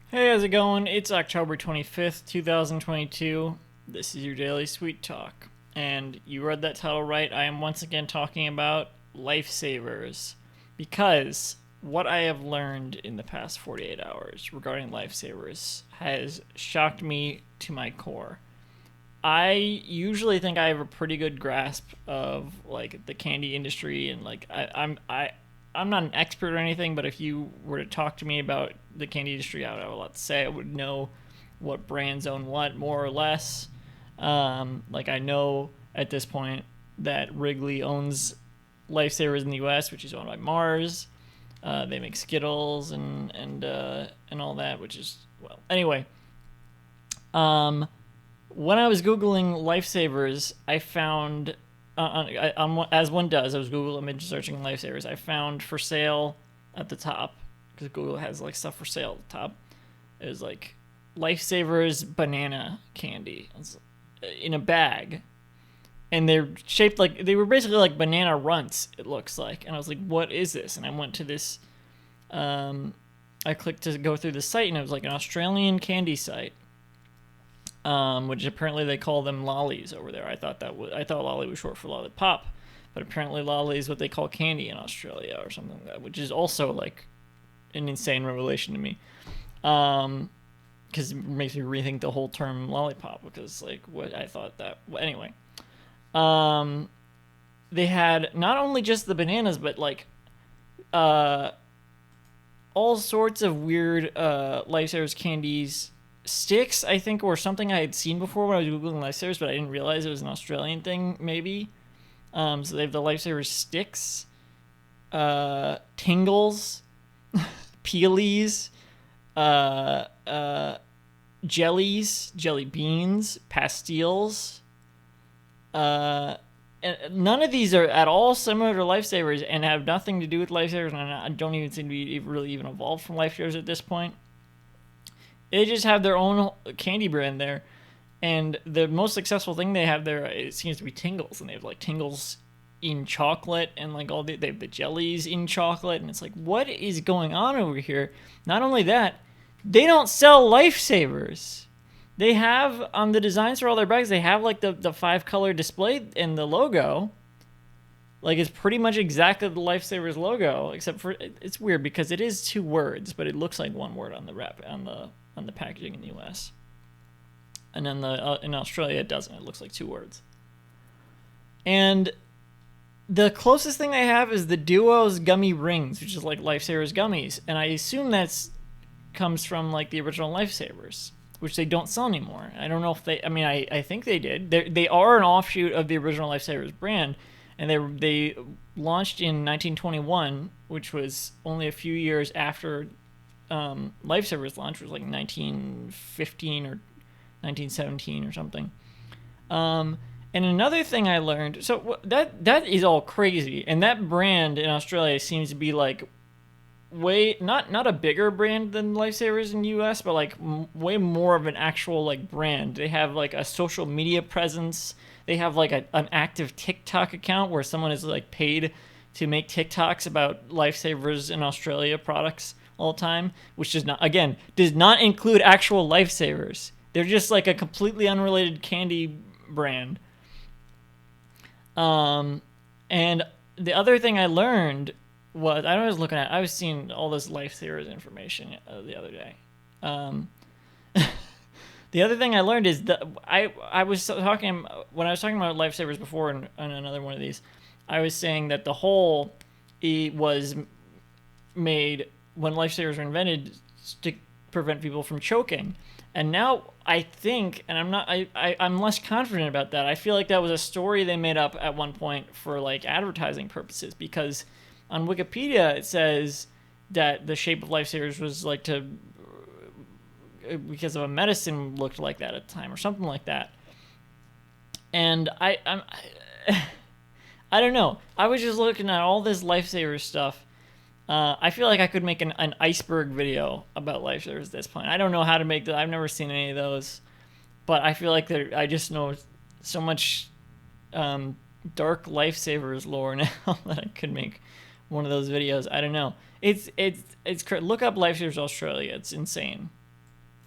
Hey, how's it going? It's October 25th, 2022. This is your daily sweet talk. And you read that title right. I am once again talking about lifesavers. Because what I have learned in the past 48 hours regarding lifesavers has shocked me to my core. I usually think I have a pretty good grasp of like the candy industry and I'm not an expert or anything, but if you were to talk to me about the candy industry, I would have a lot to say. I would know what brands own what more or less. Like I know at this point that Wrigley owns Lifesavers in the U.S., which is owned by Mars. They make Skittles and all that, which is well. Anyway, um, when I was googling lifesavers, I found as one does, I was Google image searching lifesavers. I found for sale at the top because Google has like stuff for sale at the top. It was like lifesavers banana candy in a bag, and they're shaped like they were basically like banana runts. It looks like, and I was like, "What is this?" And I went to this. I clicked to go through the site, and it was like an Australian candy site which apparently they call them lollies over there. I thought lolly was short for lollipop, but apparently lolly is what they call candy in Australia or something like that, which is also like an insane revelation to me. Because it makes me rethink the whole term lollipop because like what I thought that well, anyway. Um, they had not only just the bananas, but like uh all sorts of weird lifesavers candies sticks, I think, or something I had seen before when I was googling lifesavers, but I didn't realize it was an Australian thing. Maybe. So they have the lifesavers sticks, tingles, peelies, uh, uh, jellies, jelly beans, pastilles. And none of these are at all similar to lifesavers and have nothing to do with lifesavers, and I don't even seem to be really even evolved from lifesavers at this point. They just have their own candy brand there, and the most successful thing they have there it seems to be Tingles, and they have like Tingles in chocolate and like they have the jellies in chocolate, and it's like what is going on over here? Not only that, they don't sell lifesavers. They have on the designs for all their bags, they have like the five color display and the logo. Like it's pretty much exactly the Lifesavers logo, except for it's weird because it is two words, but it looks like one word on the wrap on the packaging in the U.S. And then in Australia it doesn't. It looks like two words. And the closest thing they have is the Duo's gummy rings, which is like Lifesavers gummies, and I assume that's comes from like the original Lifesavers, which they don't sell anymore. I don't know if they. I mean, I think they did. They are an offshoot of the original Lifesavers brand, and they launched in 1921, which was only a few years after Lifesavers launch, was like 1915 or 1917 or something. And another thing I learned, so that is all crazy, and that brand in Australia seems to be like way not a bigger brand than Lifesavers in the U.S., but like way more of an actual like brand. They have like a social media presence. They have like an active TikTok account where someone is like paid to make TikToks about Lifesavers in Australia products all the time, which does not include actual Lifesavers. They're just like a completely unrelated candy brand. And the other thing I learned was I was seeing all this Lifesavers information the other day. Um, the other thing I learned is that I was talking when I was talking about Lifesavers before in another one of these. I was saying that the hole was made when Lifesavers were invented to prevent people from choking. And now I think, and I'm less confident about that. I feel like that was a story they made up at one point for like advertising purposes, because on Wikipedia it says that the shape of Lifesavers was like to because of a medicine looked like that at the time or something like that. And I don't know. I was just looking at all this Lifesavers stuff. I feel like I could make an iceberg video about Lifesavers at this point. I don't know how to make that. I've never seen any of those, but I feel like I just know so much dark Lifesavers lore now that I could make one of those videos. I don't know. Look up Lifesavers Australia. It's insane.